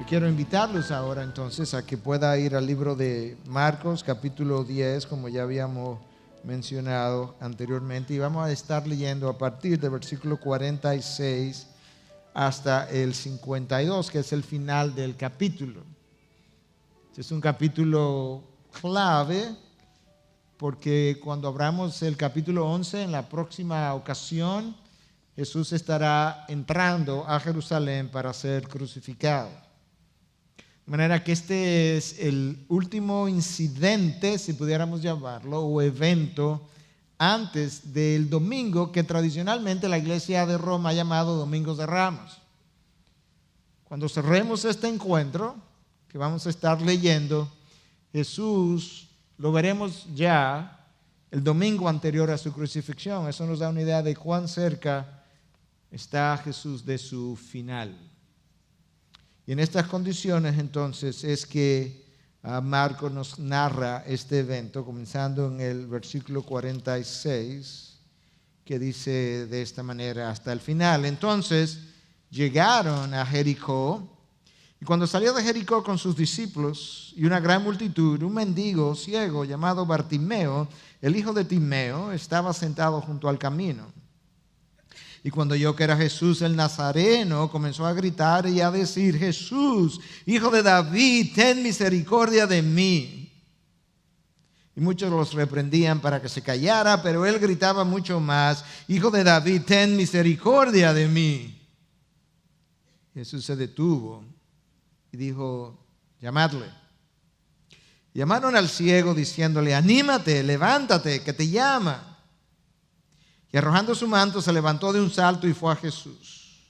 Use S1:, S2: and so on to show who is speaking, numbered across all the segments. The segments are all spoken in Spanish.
S1: Quiero invitarlos ahora entonces a que pueda ir al libro de Marcos, capítulo 10, como ya habíamos mencionado anteriormente, y vamos a estar leyendo a partir del versículo 46 hasta el 52, que es el final del capítulo. Este es un capítulo clave porque cuando abramos el capítulo 11, en la próxima ocasión, Jesús estará entrando a Jerusalén para ser crucificado. De manera que este es el último incidente, si pudiéramos llamarlo, o evento antes del domingo que tradicionalmente la Iglesia de Roma ha llamado Domingos de Ramos. Cuando cerremos este encuentro, que vamos a estar leyendo, Jesús lo veremos ya el domingo anterior a su crucifixión. Eso nos da una idea de cuán cerca está Jesús de su final. Y en estas condiciones entonces es que Marcos nos narra este evento, comenzando en el versículo 46, que dice de esta manera hasta el final. Entonces llegaron a Jericó, y cuando salió de Jericó con sus discípulos y una gran multitud, un mendigo ciego llamado Bartimeo, el hijo de Timeo, estaba sentado junto al camino. Y cuando oyó que era Jesús el Nazareno, comenzó a gritar y a decir: Jesús, hijo de David, ten misericordia de mí. Y muchos los reprendían para que se callara, pero él gritaba mucho más: Hijo de David, ten misericordia de mí. Jesús se detuvo y dijo: llamadle. Llamaron al ciego diciéndole: anímate, levántate, que te llama. Y arrojando su manto se levantó de un salto y fue a Jesús.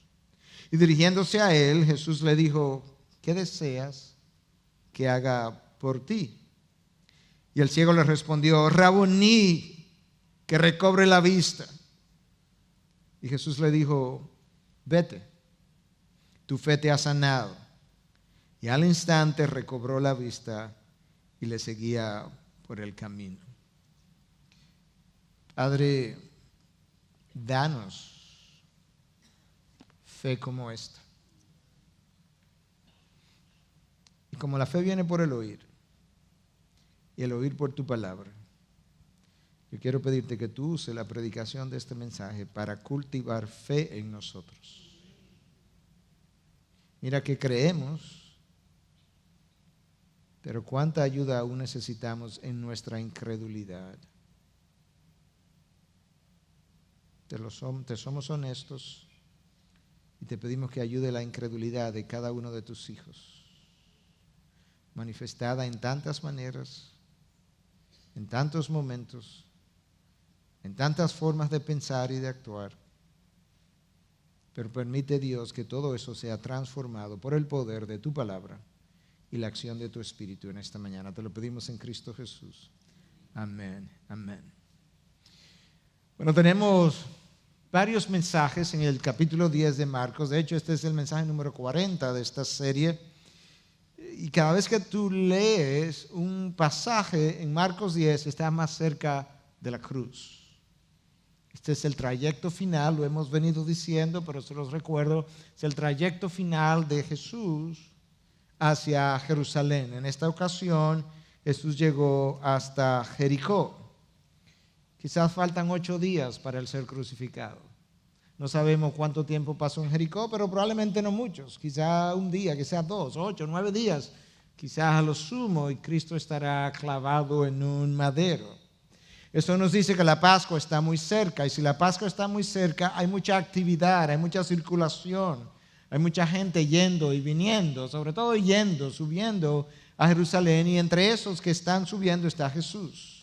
S1: Y dirigiéndose a él, Jesús le dijo: ¿qué deseas que haga por ti? Y el ciego le respondió: Rabuní, que recobre la vista. Y Jesús le dijo: vete, tu fe te ha sanado. Y al instante recobró la vista y le seguía por el camino. Padre, danos fe como esta. Y como la fe viene por el oír, y el oír por tu palabra, yo quiero pedirte que tú uses la predicación de este mensaje para cultivar fe en nosotros. Mira que creemos, pero cuánta ayuda aún necesitamos en nuestra incredulidad. Te somos honestos y te pedimos que ayude la incredulidad de cada uno de tus hijos, manifestada en tantas maneras, en tantos momentos, en tantas formas de pensar y de actuar. Pero permite, Dios, que todo eso sea transformado por el poder de tu palabra y la acción de tu Espíritu en esta mañana. Te lo pedimos en Cristo Jesús. Amén, amén. Bueno, tenemos varios mensajes en el capítulo 10 de Marcos. De hecho, este es el mensaje número 40 de esta serie. Y cada vez que tú lees un pasaje en Marcos 10, estás más cerca de la cruz. Este es el trayecto final, lo hemos venido diciendo, pero se los recuerdo, es el trayecto final de Jesús hacia Jerusalén. En esta ocasión, Jesús llegó hasta Jericó. Quizás faltan 8 días para el ser crucificado. No sabemos cuánto tiempo pasó en Jericó, pero probablemente no muchos. Quizás un día, quizás 2, 8, 9 días. Quizás a lo sumo, y Cristo estará clavado en un madero. Eso nos dice que la Pascua está muy cerca. Y si la Pascua está muy cerca, hay mucha actividad, hay mucha circulación. Hay mucha gente yendo y viniendo, sobre todo yendo, subiendo a Jerusalén. Y entre esos que están subiendo está Jesús.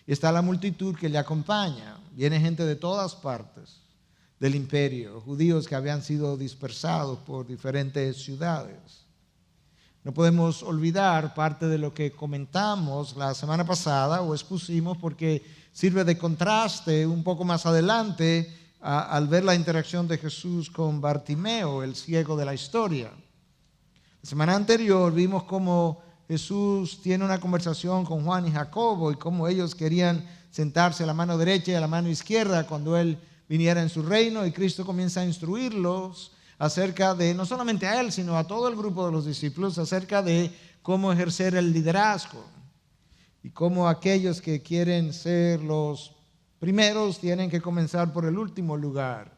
S1: Y está la multitud que le acompaña. Viene gente de todas partes del imperio, judíos que habían sido dispersados por diferentes ciudades. No podemos olvidar parte de lo que comentamos la semana pasada o expusimos, porque sirve de contraste un poco más adelante al ver la interacción de Jesús con Bartimeo, el ciego de la historia. La semana anterior vimos cómo Jesús tiene una conversación con Juan y Jacobo y cómo ellos querían sentarse a la mano derecha y a la mano izquierda cuando Él viniera en su reino, y Cristo comienza a instruirlos acerca de, no solamente a él, sino a todo el grupo de los discípulos, acerca de cómo ejercer el liderazgo y cómo aquellos que quieren ser los primeros tienen que comenzar por el último lugar.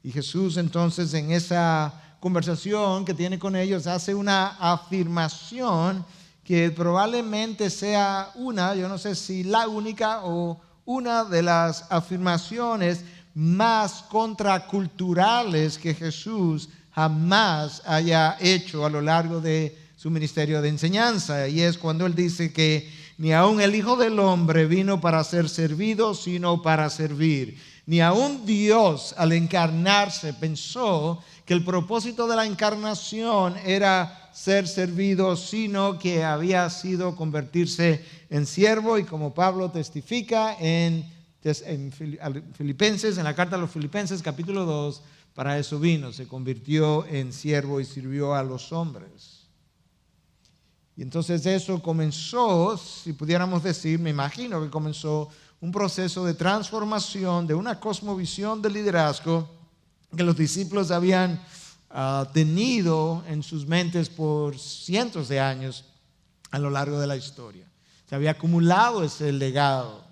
S1: Y Jesús entonces en esa conversación que tiene con ellos hace una afirmación que probablemente sea yo no sé si la única o una de las afirmaciones más contraculturales que Jesús jamás haya hecho a lo largo de su ministerio de enseñanza. Y es cuando él dice que ni aun el Hijo del Hombre vino para ser servido, sino para servir. Ni aun Dios al encarnarse pensó que el propósito de la encarnación era ser servido, sino que había sido convertirse en siervo. Y como Pablo testifica en Filipenses, en la carta a los Filipenses capítulo 2, para eso vino, se convirtió en siervo y sirvió a los hombres. Y entonces eso comenzó, si pudiéramos decir, me imagino que comenzó un proceso de transformación de una cosmovisión de liderazgo que los discípulos habían tenido en sus mentes por cientos de años a lo largo de la historia. Se había acumulado ese legado.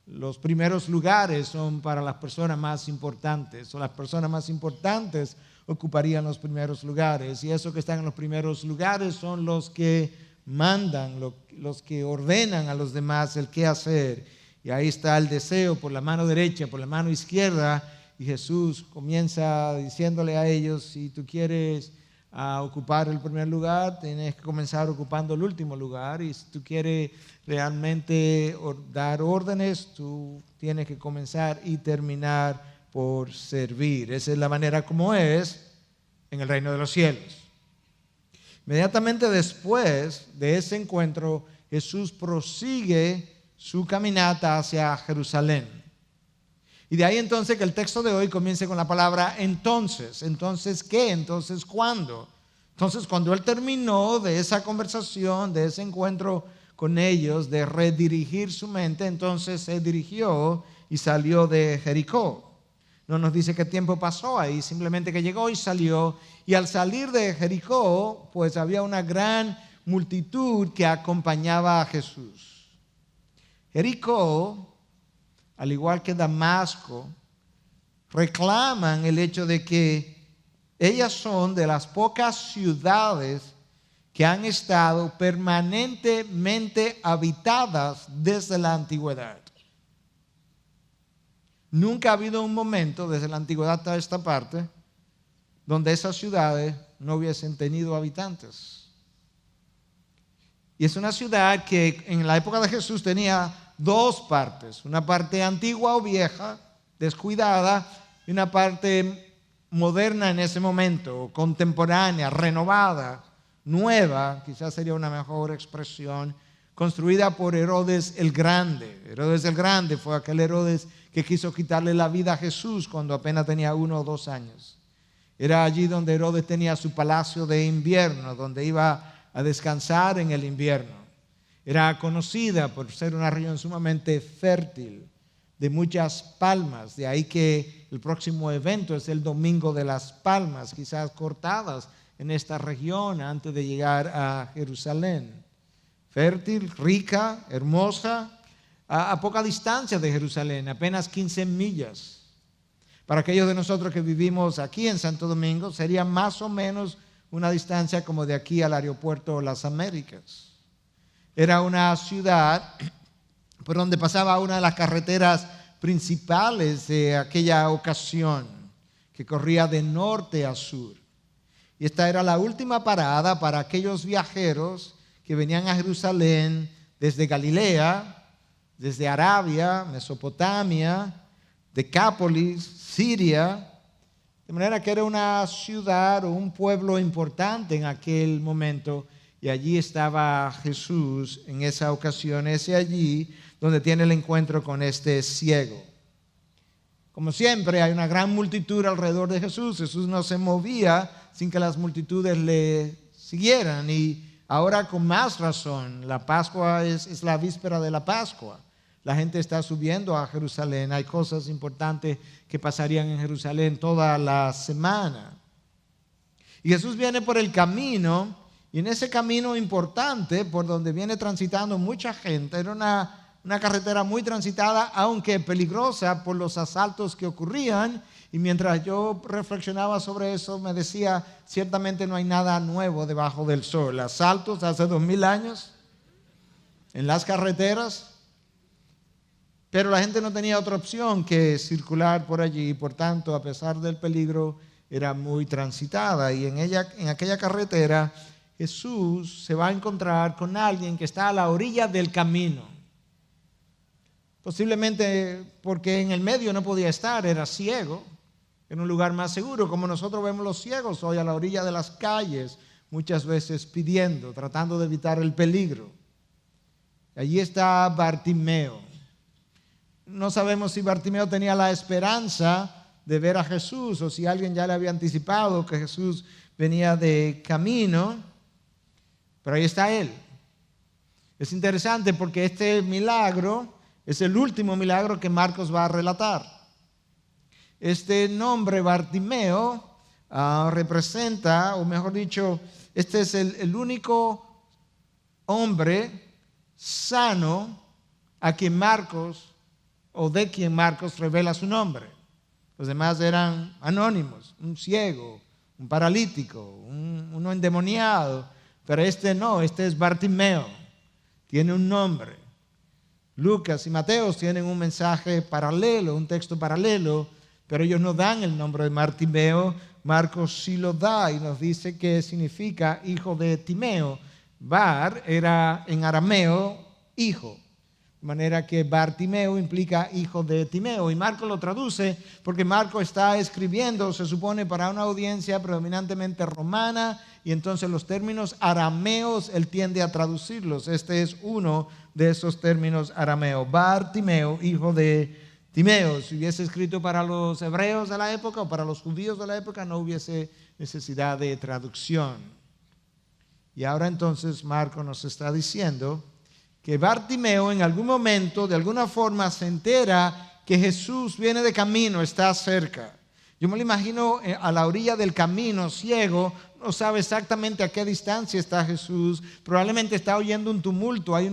S1: Los primeros lugares son para las personas más importantes, o las personas más importantes ocuparían los primeros lugares, y esos que están en los primeros lugares son los que mandan, los que ordenan a los demás el qué hacer. Y ahí está el deseo por la mano derecha, por la mano izquierda, y Jesús comienza diciéndole a ellos: si tú quieres ocupar el primer lugar, tienes que comenzar ocupando el último lugar, y si tú quieres realmente dar órdenes, tú tienes que comenzar y terminar por servir. Esa es la manera como es en el reino de los cielos. Inmediatamente después de ese encuentro, Jesús prosigue su caminata hacia Jerusalén. Y de ahí entonces que el texto de hoy comience con la palabra entonces. ¿Entonces qué? ¿Entonces cuándo? Entonces cuando él terminó de esa conversación, de ese encuentro con ellos, de redirigir su mente, entonces se dirigió y salió de Jericó. No nos dice qué tiempo pasó ahí, simplemente que llegó y salió. Y al salir de Jericó, pues había una gran multitud que acompañaba a Jesús. Jericó, al igual que Damasco, reclaman el hecho de que ellas son de las pocas ciudades que han estado permanentemente habitadas desde la antigüedad. Nunca ha habido un momento desde la antigüedad hasta esta parte donde esas ciudades no hubiesen tenido habitantes. Y es una ciudad que en la época de Jesús tenía dos partes: una parte antigua o vieja, descuidada, y una parte moderna en ese momento, contemporánea, renovada, nueva, quizás sería una mejor expresión, construida por Herodes el Grande. Herodes el Grande fue aquel Herodes que quiso quitarle la vida a Jesús cuando apenas tenía 1 o 2 años. Era allí donde Herodes tenía su palacio de invierno, donde iba a descansar en el invierno. Era conocida por ser una región sumamente fértil, de muchas palmas. De ahí que el próximo evento es el Domingo de las Palmas, quizás cortadas en esta región antes de llegar a Jerusalén. Fértil, rica, hermosa, a poca distancia de Jerusalén, apenas 15 millas. Para aquellos de nosotros que vivimos aquí en Santo Domingo, sería más o menos una distancia como de aquí al aeropuerto Las Américas. Era una ciudad por donde pasaba una de las carreteras principales de aquella ocasión, que corría de norte a sur. Y esta era la última parada para aquellos viajeros que venían a Jerusalén desde Galilea, desde Arabia, Mesopotamia, Decápolis, Siria. De manera que era una ciudad o un pueblo importante en aquel momento, y allí estaba Jesús en esa ocasión. Es allí donde tiene el encuentro con este ciego. Como siempre, hay una gran multitud alrededor de Jesús. Jesús no se movía sin que las multitudes le siguieran, y ahora con más razón. La Pascua es la víspera de la Pascua. La gente está subiendo a Jerusalén. Hay cosas importantes que pasarían en Jerusalén toda la semana. Y Jesús viene por el camino, y en ese camino importante, por donde viene transitando mucha gente, era una carretera muy transitada, aunque peligrosa por los asaltos que ocurrían. Y mientras yo reflexionaba sobre eso, me decía, ciertamente no hay nada nuevo debajo del sol. Asaltos hace 2000 años en las carreteras, pero la gente no tenía otra opción que circular por allí. Por tanto, a pesar del peligro, era muy transitada. Y en aquella carretera, Jesús se va a encontrar con alguien que está a la orilla del camino. Posiblemente porque en el medio no podía estar, era ciego, en un lugar más seguro, como nosotros vemos los ciegos hoy a la orilla de las calles, muchas veces pidiendo, tratando de evitar el peligro. Allí está Bartimeo. No sabemos si Bartimeo tenía la esperanza de ver a Jesús o si alguien ya le había anticipado que Jesús venía de camino, pero ahí está él. Es interesante porque este milagro es el último milagro que Marcos va a relatar. Este nombre Bartimeo representa, o mejor dicho, este es el único hombre sano a quien Marcos, o de quien Marcos revela su nombre. Los demás eran anónimos, un ciego, un paralítico, uno endemoniado, pero este no, este es Bartimeo, tiene un nombre. Lucas y Mateo tienen un mensaje paralelo, un texto paralelo, pero ellos no dan el nombre de Bartimeo. Marcos sí lo da y nos dice que significa hijo de Timeo. Bar era en arameo hijo, de manera que Bartimeo implica hijo de Timeo. Y Marcos lo traduce porque Marcos está escribiendo, se supone, para una audiencia predominantemente romana, y entonces los términos arameos él tiende a traducirlos. Este es uno de esos términos arameos. Bartimeo, hijo de Timeo. Si hubiese escrito para los hebreos de la época o para los judíos de la época, no hubiese necesidad de traducción. Y ahora entonces Marcos nos está diciendo que Bartimeo en algún momento, de alguna forma, se entera que Jesús viene de camino, está cerca. Yo me lo imagino a la orilla del camino, ciego, no sabe exactamente a qué distancia está Jesús, probablemente está oyendo un tumulto, hay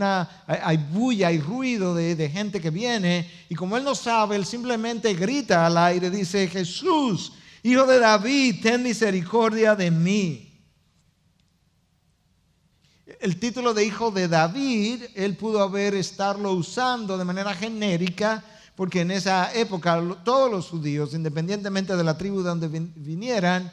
S1: bulla, hay ruido de gente que viene, y como él no sabe, él simplemente grita al aire, dice: Jesús, hijo de David, ten misericordia de mí. El título de hijo de David, él pudo estarlo usando de manera genérica, porque en esa época todos los judíos, independientemente de la tribu de donde vinieran,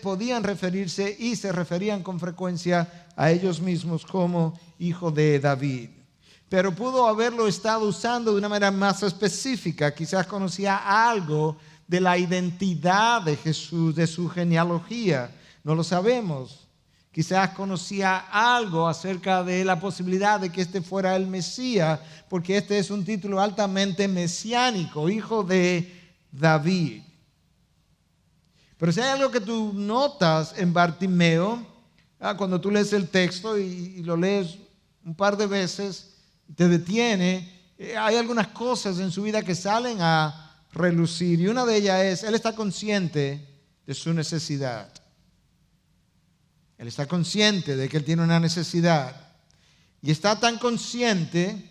S1: podían referirse y se referían con frecuencia a ellos mismos como hijo de David. Pero pudo haberlo estado usando de una manera más específica. Quizás conocía algo de la identidad de Jesús, de su genealogía. No lo sabemos. Quizás conocía algo acerca de la posibilidad de que este fuera el Mesías, porque este es un título altamente mesiánico, hijo de David. Pero si hay algo que tú notas en Bartimeo, cuando tú lees el texto y lo lees un par de veces, te detiene, hay algunas cosas en su vida que salen a relucir, y una de ellas es, él está consciente de su necesidad. Él está consciente de que él tiene una necesidad, y está tan consciente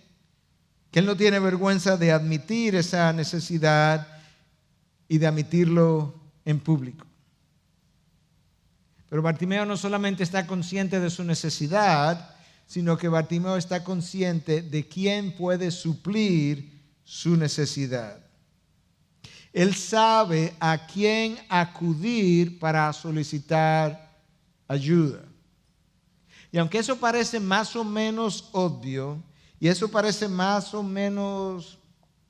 S1: que él no tiene vergüenza de admitir esa necesidad y de admitirlo en público. Pero Bartimeo no solamente está consciente de su necesidad, sino que Bartimeo está consciente de quién puede suplir su necesidad. Él sabe a quién acudir para solicitar ayuda. Y aunque eso parece más o menos obvio, y eso parece más o menos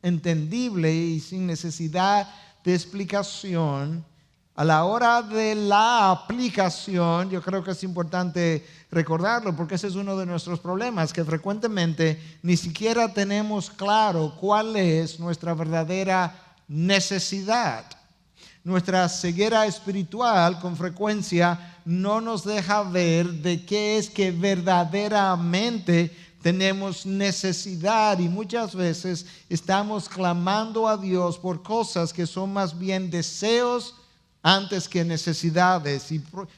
S1: entendible y sin necesidad de explicación, a la hora de la aplicación, yo creo que es importante recordarlo, porque ese es uno de nuestros problemas, que frecuentemente ni siquiera tenemos claro cuál es nuestra verdadera necesidad. Nuestra ceguera espiritual con frecuencia no nos deja ver de qué es que verdaderamente tenemos necesidad, y muchas veces estamos clamando a Dios por cosas que son más bien deseos antes que necesidades,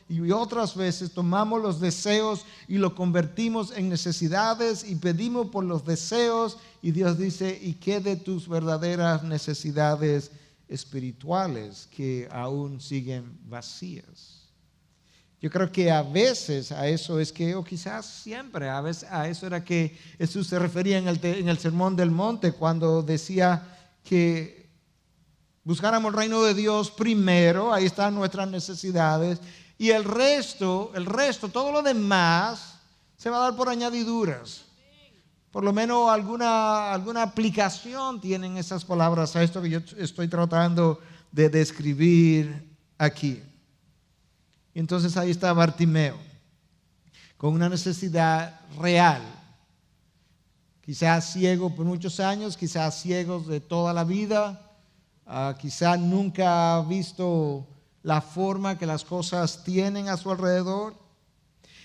S1: y otras veces tomamos los deseos y los convertimos en necesidades y pedimos por los deseos, y Dios dice: ¿y qué de tus verdaderas necesidades espirituales que aún siguen vacías? Yo creo que a veces a eso es que, o quizás siempre, a veces a eso era que Jesús se refería en el Sermón del Monte, cuando decía que buscáramos el reino de Dios primero. Ahí están nuestras necesidades, y el resto, todo lo demás se va a dar por añadiduras. Por lo menos alguna aplicación tienen esas palabras a esto que yo estoy tratando de describir aquí. Y entonces ahí está Bartimeo, con una necesidad real. Quizás ciego por muchos años, quizás ciego de toda la vida, quizás nunca ha visto la forma que las cosas tienen a su alrededor.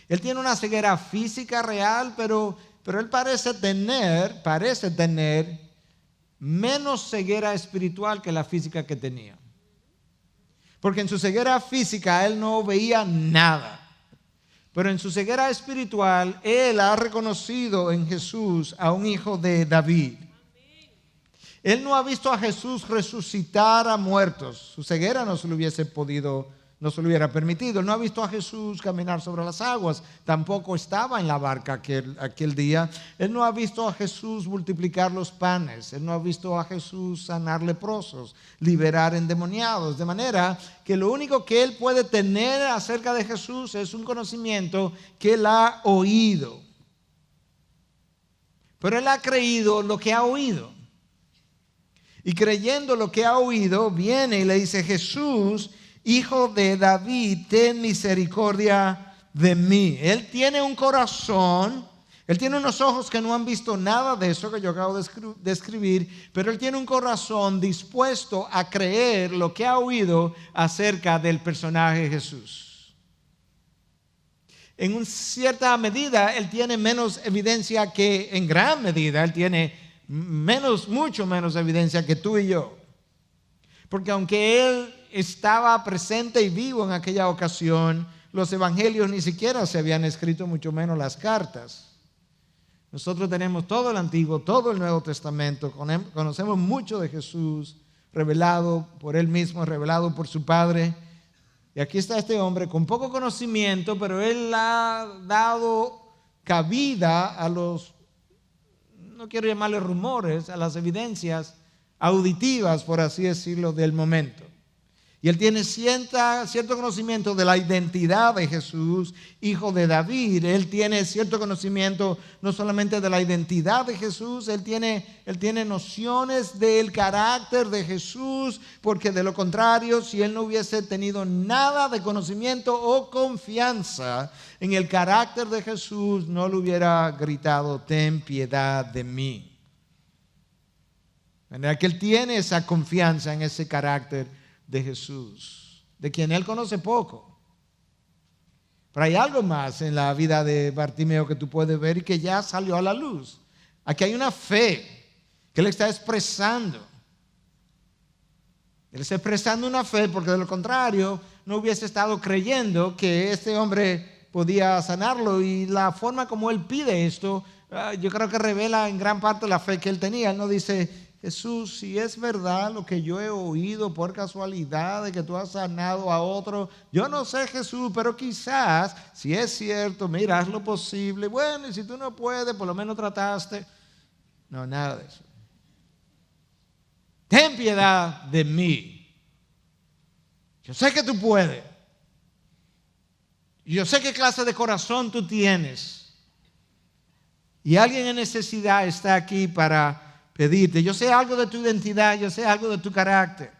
S1: Él tiene una ceguera física real, pero él parece tener menos ceguera espiritual que la física que tenía. Porque en su ceguera física él no veía nada, pero en su ceguera espiritual él ha reconocido en Jesús a un hijo de David. Él no ha visto a Jesús resucitar a muertos. Su ceguera no se lo hubiera permitido. Él no ha visto a Jesús caminar sobre las aguas. Tampoco estaba en la barca aquel día. Él no ha visto a Jesús multiplicar los panes. Él no ha visto a Jesús sanar leprosos, liberar endemoniados. De manera que lo único que él puede tener acerca de Jesús es un conocimiento que él ha oído. Pero él ha creído lo que ha oído. Y creyendo lo que ha oído, viene y le dice: Jesús, hijo de David, ten misericordia de mí. Él tiene un corazón, él tiene unos ojos que no han visto nada de eso que yo acabo de escribir, pero él tiene un corazón dispuesto a creer lo que ha oído acerca del personaje Jesús. En cierta medida, él tiene menos evidencia que, en gran medida, él tiene mucho menos evidencia que tú y yo. Porque aunque él estaba presente y vivo en aquella ocasión, los evangelios ni siquiera se habían escrito, mucho menos las cartas. Nosotros tenemos todo el Antiguo, todo el Nuevo Testamento, conocemos mucho de Jesús, revelado por él mismo, revelado por su Padre. Y aquí está este hombre con poco conocimiento, pero él ha dado cabida a los, no quiero llamarle rumores, a las evidencias auditivas, por así decirlo, del momento. Y él tiene cierto conocimiento de la identidad de Jesús, hijo de David. Él tiene cierto conocimiento no solamente de la identidad de Jesús, él tiene nociones del carácter de Jesús, porque de lo contrario, si él no hubiese tenido nada de conocimiento o confianza en el carácter de Jesús, no le hubiera gritado: ten piedad de mí. De manera que él tiene esa confianza en ese carácter de Jesús, de quien él conoce poco. Pero hay algo más en la vida de Bartimeo que tú puedes ver y que ya salió a la luz. Aquí hay una fe que él está expresando. Él está expresando una fe porque de lo contrario no hubiese estado creyendo que este hombre podía sanarlo. Y la forma como él pide esto, yo creo que revela en gran parte la fe que él tenía. Él no dice: Jesús, si es verdad lo que yo he oído por casualidad de que tú has sanado a otro, yo no sé, Jesús, pero quizás, si es cierto, mira, haz lo posible. Bueno, y si tú no puedes, por lo menos trataste. No, nada de eso. Ten piedad de mí. Yo sé que tú puedes. Yo sé qué clase de corazón tú tienes. Y alguien en necesidad está aquí para pedirte. Yo sé algo de tu identidad, yo sé algo de tu carácter.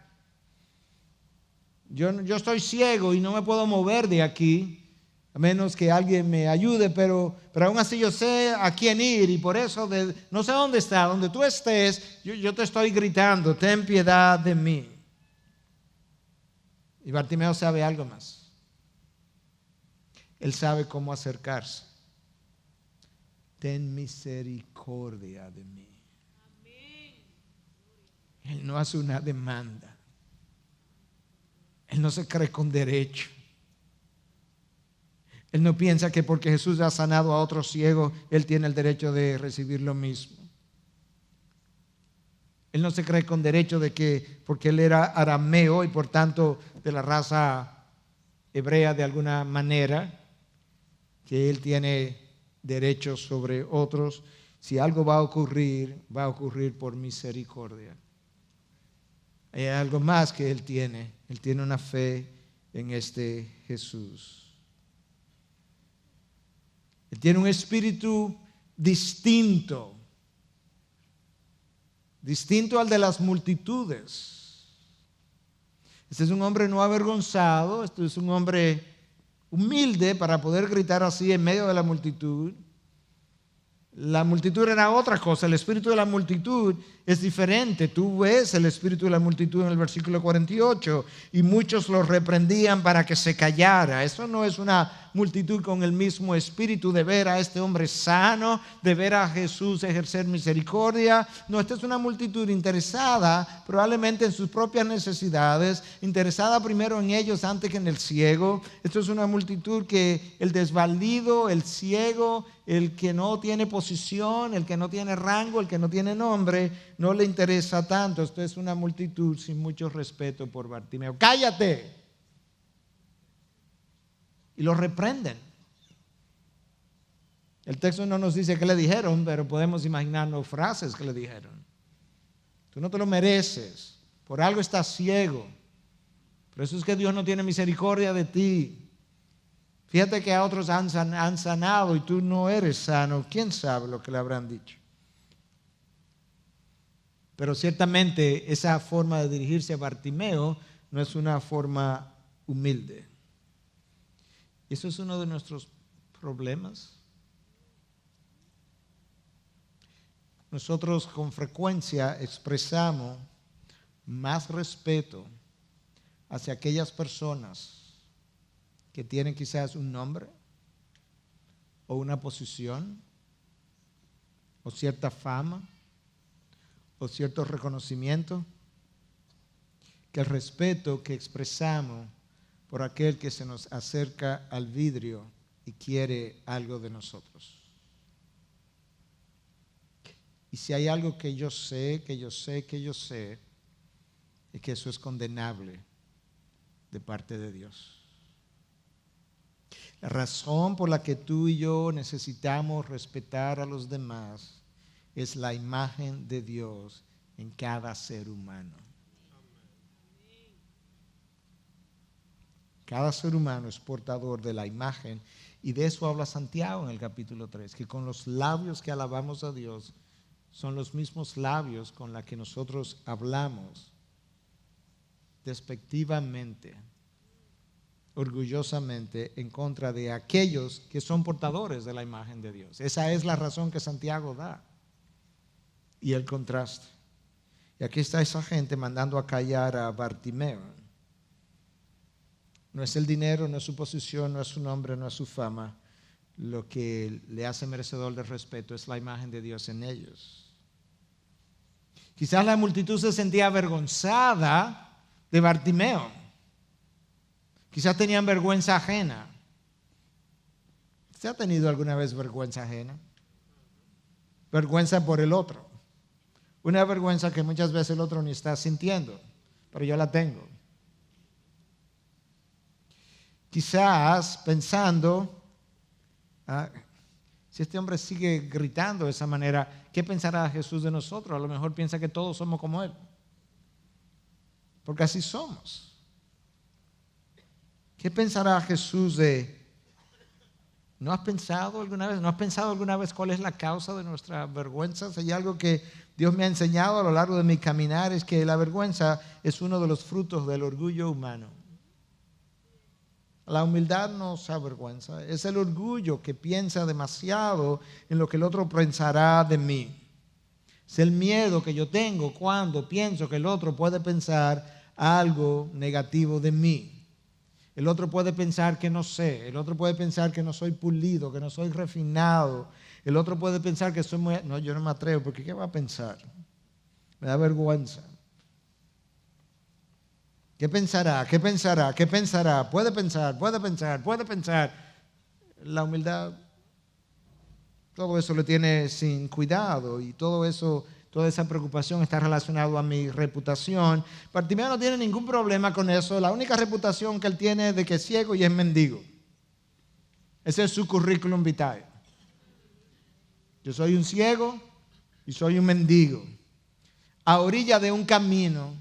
S1: Yo estoy ciego y no me puedo mover de aquí, a menos que alguien me ayude, pero aún así yo sé a quién ir, y por eso no sé dónde está, donde tú estés, yo te estoy gritando: ten piedad de mí. Y Bartimeo sabe algo más. Él sabe cómo acercarse. Ten misericordia de mí. Él no hace una demanda. Él Él no se cree con derecho. Él no piensa que porque Jesús ha sanado a otro ciego, Él tiene el derecho de recibir lo mismo. Él no se cree con derecho de que porque Él era arameo y por tanto de la raza hebrea de alguna manera, que Él tiene derechos sobre otros. Si algo va a ocurrir por misericordia. Hay algo más que Él tiene. Él tiene una fe en este Jesús. Él tiene un espíritu distinto al de las multitudes. Este es un hombre no avergonzado, este es un hombre humilde para poder gritar así en medio de la multitud. La multitud era otra cosa, el espíritu de la multitud es diferente. Tú ves el espíritu de la multitud en el versículo 48, y muchos lo reprendían para que se callara. Eso no es una multitud con el mismo espíritu de ver a este hombre sano, de ver a Jesús ejercer misericordia. No, esta es una multitud interesada probablemente en sus propias necesidades, interesada primero en ellos antes que en el ciego. Esto es una multitud que el desvalido, el ciego, el que no tiene posición, el que no tiene rango, el que no tiene nombre, no le interesa tanto. Esto es una multitud sin mucho respeto por Bartimeo. ¡Cállate! Y lo reprenden. El texto no nos dice qué le dijeron, pero podemos imaginarnos frases que le dijeron. Tú no te lo mereces, por algo estás ciego. Por eso es que Dios no tiene misericordia de ti. Fíjate que a otros han sanado y tú no eres sano. ¿Quién sabe lo que le habrán dicho? Pero ciertamente esa forma de dirigirse a Bartimeo no es una forma humilde. Eso es uno de nuestros problemas. Nosotros con frecuencia expresamos más respeto hacia aquellas personas que tienen quizás un nombre o una posición o cierta fama o cierto reconocimiento, que el respeto que expresamos por aquel que se nos acerca al vidrio y quiere algo de nosotros. Y si hay algo que yo sé, es que eso es condenable de parte de Dios. La razón por la que tú y yo necesitamos respetar a los demás es la imagen de Dios en cada ser humano. Cada ser humano es portador de la imagen, y de eso habla Santiago en el capítulo 3, que con los labios que alabamos a Dios son los mismos labios con los que nosotros hablamos despectivamente, orgullosamente en contra de aquellos que son portadores de la imagen de Dios. Esa es la razón que Santiago da y el contraste. Y aquí está esa gente mandando a callar a Bartimeo. No es el dinero, no es su posición, no es su nombre, no es su fama. Lo que le hace merecedor de respeto es la imagen de Dios en ellos. Quizás la multitud se sentía avergonzada de Bartimeo. Quizás tenían vergüenza ajena. ¿Usted ha tenido alguna vez vergüenza ajena? Vergüenza por el otro. Una vergüenza que muchas veces el otro ni está sintiendo, pero yo la tengo. Quizás pensando, si este hombre sigue gritando de esa manera, ¿qué pensará Jesús de nosotros? A lo mejor piensa que todos somos como Él, porque así somos. ¿Qué pensará Jesús de... ¿No has pensado alguna vez cuál es la causa de nuestra vergüenza? Si hay algo que Dios me ha enseñado a lo largo de mi caminar, es que la vergüenza es uno de los frutos del orgullo humano. La humildad no se avergüenza, es el orgullo que piensa demasiado en lo que el otro pensará de mí. Es el miedo que yo tengo cuando pienso que el otro puede pensar algo negativo de mí. El otro puede pensar que no sé, el otro puede pensar que no soy pulido, que no soy refinado. El otro puede pensar que soy muy... No, yo no me atrevo, porque ¿qué va a pensar? Me da vergüenza. ¿Qué pensará? ¿Qué pensará? ¿Qué pensará? Puede pensar, puede pensar, puede pensar. La humildad, todo eso lo tiene sin cuidado y todo eso, toda esa preocupación está relacionado a mi reputación. Bartimeo no tiene ningún problema con eso. La única reputación que él tiene es de que es ciego y es mendigo. Ese es su currículum vitae. Yo soy un ciego y soy un mendigo. A orilla de un camino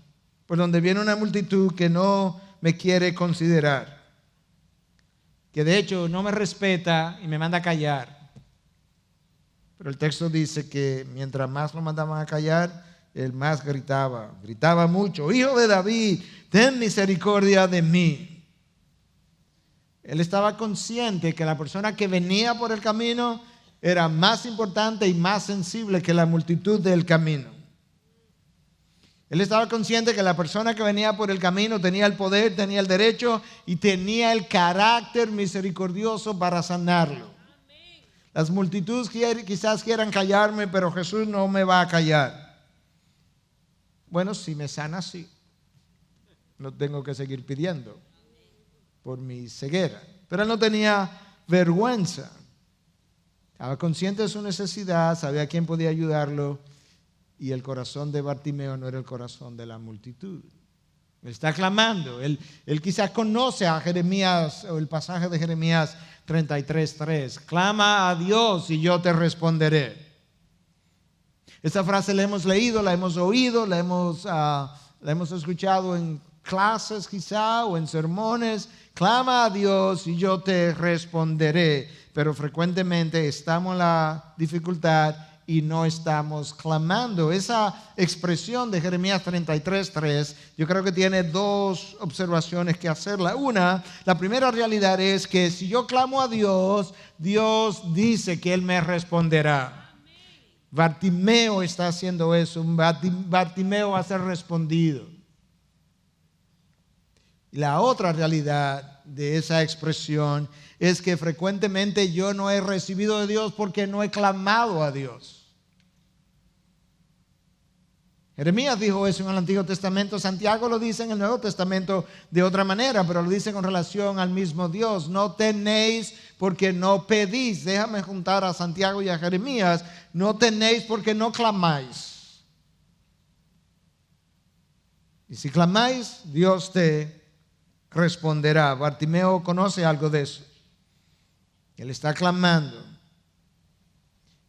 S1: por donde viene una multitud que no me quiere considerar, que de hecho no me respeta y me manda a callar. Pero el texto dice que mientras más lo mandaban a callar, él más gritaba mucho: Hijo de David, ten misericordia de mí. Él estaba consciente que la persona que venía por el camino era más importante y más sensible que la multitud del camino. Él estaba consciente que la persona que venía por el camino tenía el poder, tenía el derecho y tenía el carácter misericordioso para sanarlo. Las multitudes quizás quieran callarme, pero Jesús no me va a callar. Bueno, si me sana, sí. No tengo que seguir pidiendo por mi ceguera. Pero él no tenía vergüenza. Estaba consciente de su necesidad, sabía quién podía ayudarlo. Y el corazón de Bartimeo no era el corazón de la multitud. Él está clamando. Él quizás conoce a Jeremías, o el pasaje de Jeremías 33:3. Clama a Dios y yo te responderé. Esa frase la hemos leído, la hemos oído, la hemos escuchado en clases quizá o en sermones. Clama a Dios y yo te responderé. Pero frecuentemente estamos en la dificultad y no estamos clamando. Esa expresión de Jeremías 33:3, yo creo que tiene dos observaciones que hacerla. La primera realidad es que si yo clamo a Dios, Dios dice que Él me responderá. Bartimeo está haciendo eso. Bartimeo va a ser respondido. La otra realidad de esa expresión es que frecuentemente yo no he recibido de Dios porque no he clamado a Dios. Jeremías dijo eso en el Antiguo Testamento. Santiago lo dice en el Nuevo Testamento de otra manera, pero lo dice con relación al mismo Dios. No tenéis porque no pedís. Déjame juntar a Santiago y a Jeremías. No tenéis porque no clamáis. Y si clamáis, Dios te responderá. Bartimeo conoce algo de eso. Él está clamando.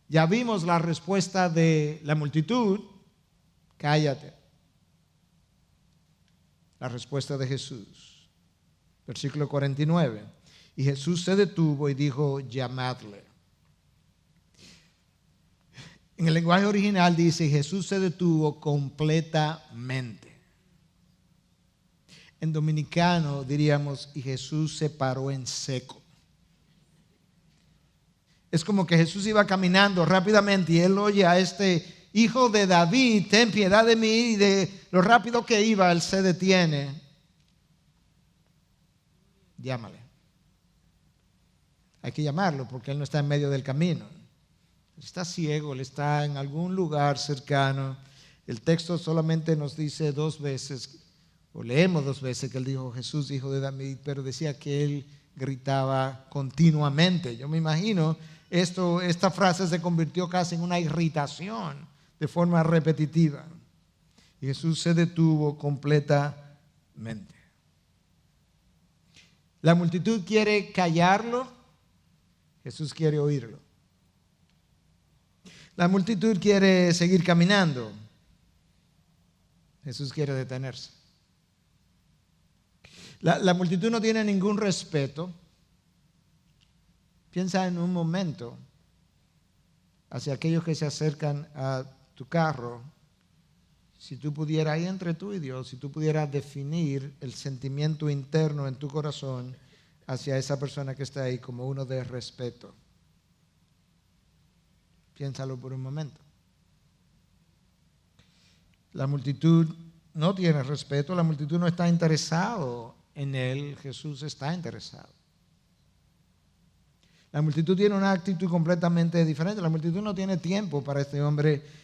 S1: Ya vimos la respuesta de la multitud. Cállate. La respuesta de Jesús. Versículo 49. Y Jesús se detuvo y dijo: llamadle. En el lenguaje original dice: Jesús se detuvo completamente. En dominicano diríamos: y Jesús se paró en seco. Es como que Jesús iba caminando rápidamente y él oye a este Hijo de David, ten piedad de mí, y de lo rápido que iba, él se detiene. Llámale. Hay que llamarlo porque él no está en medio del camino. Él está ciego, él está en algún lugar cercano. El texto solamente nos dice 2 veces, o leemos 2 veces que él dijo Jesús, Hijo de David, pero decía que él gritaba continuamente. Yo me imagino, esta frase se convirtió casi en una irritación de forma repetitiva. Y Jesús se detuvo completamente. La multitud quiere callarlo, Jesús quiere oírlo. La multitud quiere seguir caminando, Jesús quiere detenerse. La multitud no tiene ningún respeto. Piensa en un momento hacia aquellos que se acercan a tu carro. Si tú pudieras, ahí entre tú y Dios, si tú pudieras definir el sentimiento interno en tu corazón hacia esa persona que está ahí como uno de respeto. Piénsalo por un momento. La multitud no tiene respeto, la multitud no está interesado en él, Jesús está interesado. La multitud tiene una actitud completamente diferente. La multitud no tiene tiempo para este hombre.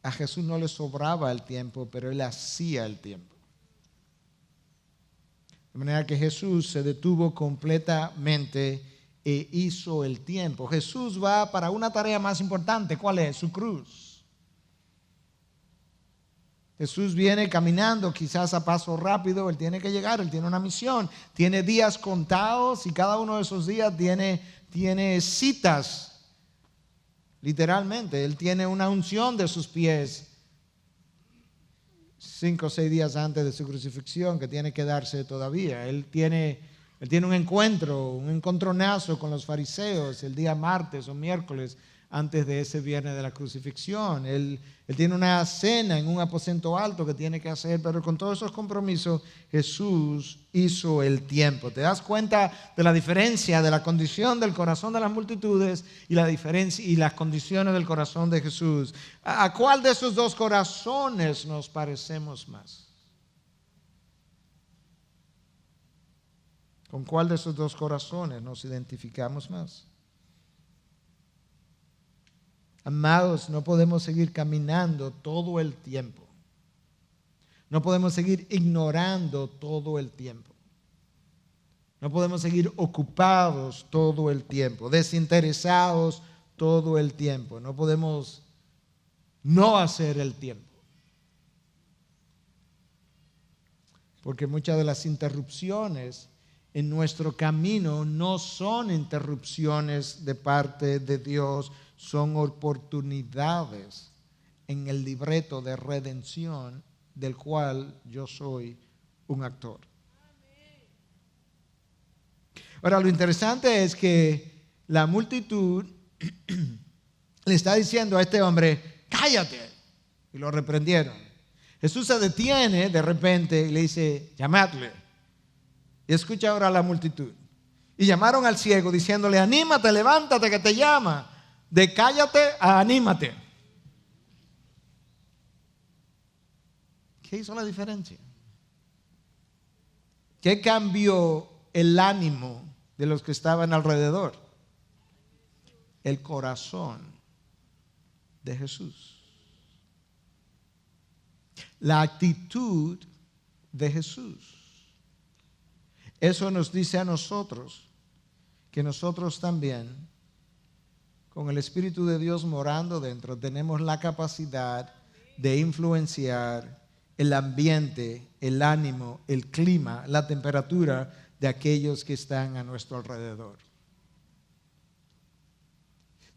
S1: A Jesús no le sobraba el tiempo, pero él hacía el tiempo. De manera que Jesús se detuvo completamente e hizo el tiempo. Jesús va para una tarea más importante. ¿Cuál es? Su cruz. Jesús viene caminando, quizás a paso rápido. Él tiene que llegar, él tiene una misión. Tiene días contados y cada uno de esos días tiene citas. Literalmente, él tiene una unción de sus pies 5 o 6 días antes de su crucifixión que tiene que darse todavía. Él tiene un encontronazo con los fariseos el día martes o miércoles antes de ese viernes de la crucifixión. Él tiene una cena en un aposento alto que tiene que hacer, pero con todos esos compromisos Jesús hizo el tiempo. ¿Te das cuenta de la diferencia de la condición del corazón de las multitudes y la diferencia y las condiciones del corazón de Jesús? ¿A cuál de esos dos corazones nos parecemos más? ¿Con cuál de esos dos corazones nos identificamos más? Amados, no podemos seguir caminando todo el tiempo. No podemos seguir ignorando todo el tiempo. No podemos seguir ocupados todo el tiempo, desinteresados todo el tiempo. No podemos no hacer el tiempo. Porque muchas de las interrupciones en nuestro camino no son interrupciones de parte de Dios, son oportunidades en el libreto de redención del cual yo soy un actor. Ahora, lo interesante es que la multitud le está diciendo a este hombre, cállate, y lo reprendieron. Jesús se detiene de repente y le dice, llamadle. Y escucha ahora a la multitud. Y llamaron al ciego diciéndole, anímate, levántate que te llama. De cállate a anímate. ¿Qué hizo la diferencia? ¿Qué cambió el ánimo de los que estaban alrededor? El corazón de Jesús. La actitud de Jesús. Eso nos dice a nosotros que nosotros también, con el Espíritu de Dios morando dentro, tenemos la capacidad de influenciar el ambiente, el ánimo, el clima, la temperatura de aquellos que están a nuestro alrededor.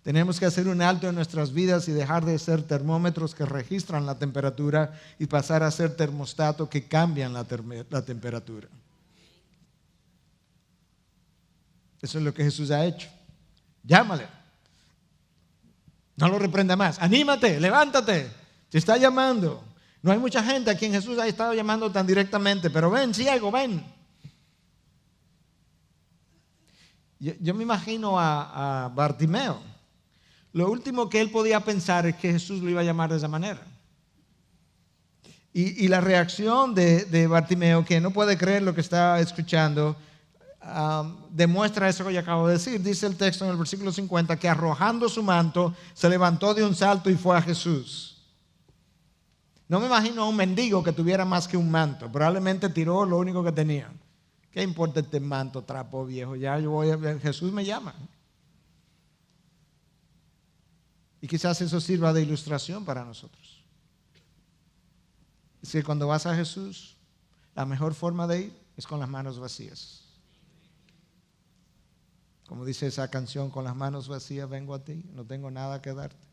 S1: Tenemos que hacer un alto en nuestras vidas y dejar de ser termómetros que registran la temperatura y pasar a ser termostatos que cambian la temperatura. Eso es lo que Jesús ha hecho. Llámale. No lo reprenda más. Anímate, levántate. Te está llamando. No hay mucha gente a quien Jesús ha estado llamando tan directamente, pero ven, ciego, ven. Yo me imagino a Bartimeo. Lo último que él podía pensar es que Jesús lo iba a llamar de esa manera. Y la reacción de Bartimeo, que no puede creer lo que está escuchando, demuestra eso que yo acabo de decir. Dice el texto en el versículo 50 que arrojando su manto se levantó de un salto y fue a Jesús. No me imagino a un mendigo que tuviera más que un manto. Probablemente tiró lo único que tenía. ¿Qué importa este manto, trapo viejo? Ya yo voy a ver, Jesús me llama. Y quizás eso sirva de ilustración para nosotros. Es que cuando vas a Jesús, la mejor forma de ir es con las manos vacías. Como dice esa canción, con las manos vacías vengo a ti, no tengo nada que darte.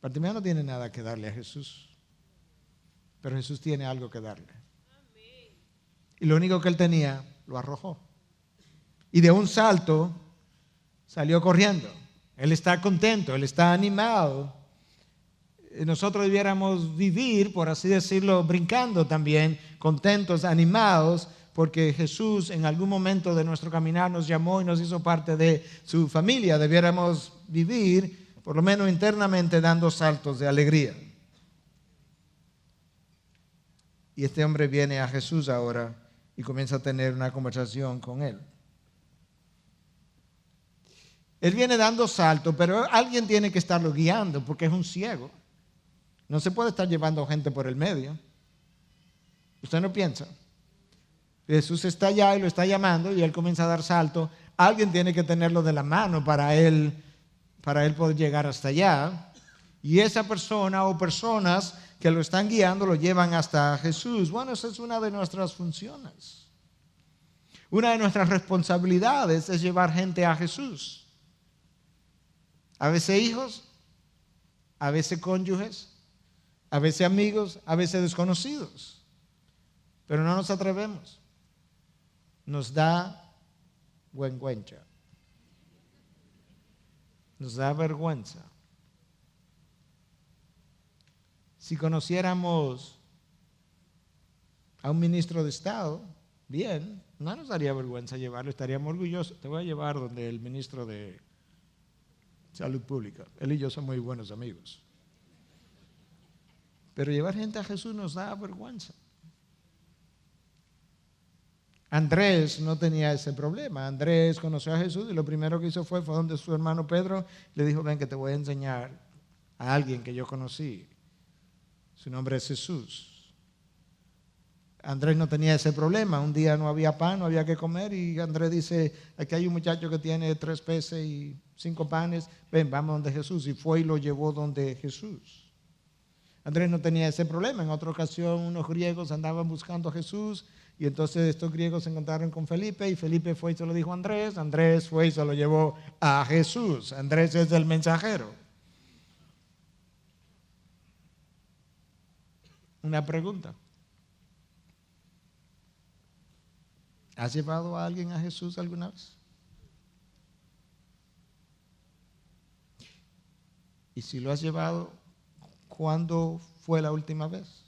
S1: Bartimeo no tiene nada que darle a Jesús, pero Jesús tiene algo que darle. Y lo único que él tenía, lo arrojó. Y de un salto salió corriendo. Él está contento, él está animado. Nosotros debiéramos vivir, por así decirlo, brincando también, contentos, animados, porque Jesús en algún momento de nuestro caminar nos llamó y nos hizo parte de su familia. Debiéramos vivir, por lo menos internamente, dando saltos de alegría. Y este hombre viene a Jesús ahora y comienza a tener una conversación con él. Él viene dando saltos, pero alguien tiene que estarlo guiando porque es un ciego. No se puede estar llevando gente por el medio. ¿Usted no piensa? Jesús está allá y lo está llamando y él comienza a dar salto. Alguien tiene que tenerlo de la mano para él poder llegar hasta allá. Y esa persona o personas que lo están guiando lo llevan hasta Jesús. Bueno, esa es una de nuestras funciones. Una de nuestras responsabilidades es llevar gente a Jesús. A veces hijos, a veces cónyuges, a veces amigos, a veces desconocidos. Pero no nos atrevemos. Nos da vergüenza. Nos da vergüenza. Si conociéramos a un ministro de Estado, bien, no nos daría vergüenza llevarlo, estaríamos orgullosos. Te voy a llevar donde el ministro de Salud Pública. Él y yo somos muy buenos amigos. Pero llevar gente a Jesús nos da vergüenza. Andrés no tenía ese problema. Andrés conoció a Jesús y lo primero que hizo fue donde su hermano Pedro le dijo, ven que te voy a enseñar a alguien que yo conocí. Su nombre es Jesús. Andrés no tenía ese problema. Un día no había pan, no había que comer y Andrés dice, aquí hay un muchacho que tiene 3 peces y 5 panes. Ven, vamos donde Jesús. Y fue y lo llevó donde Jesús. Andrés no tenía ese problema. En otra ocasión unos griegos andaban buscando a Jesús y entonces estos griegos se encontraron con Felipe y Felipe fue y se lo dijo a Andrés. Andrés fue y se lo llevó a Jesús. Andrés es el mensajero. Una pregunta. ¿Has llevado a alguien a Jesús alguna vez? Y si lo has llevado, ¿cuándo fue la última vez?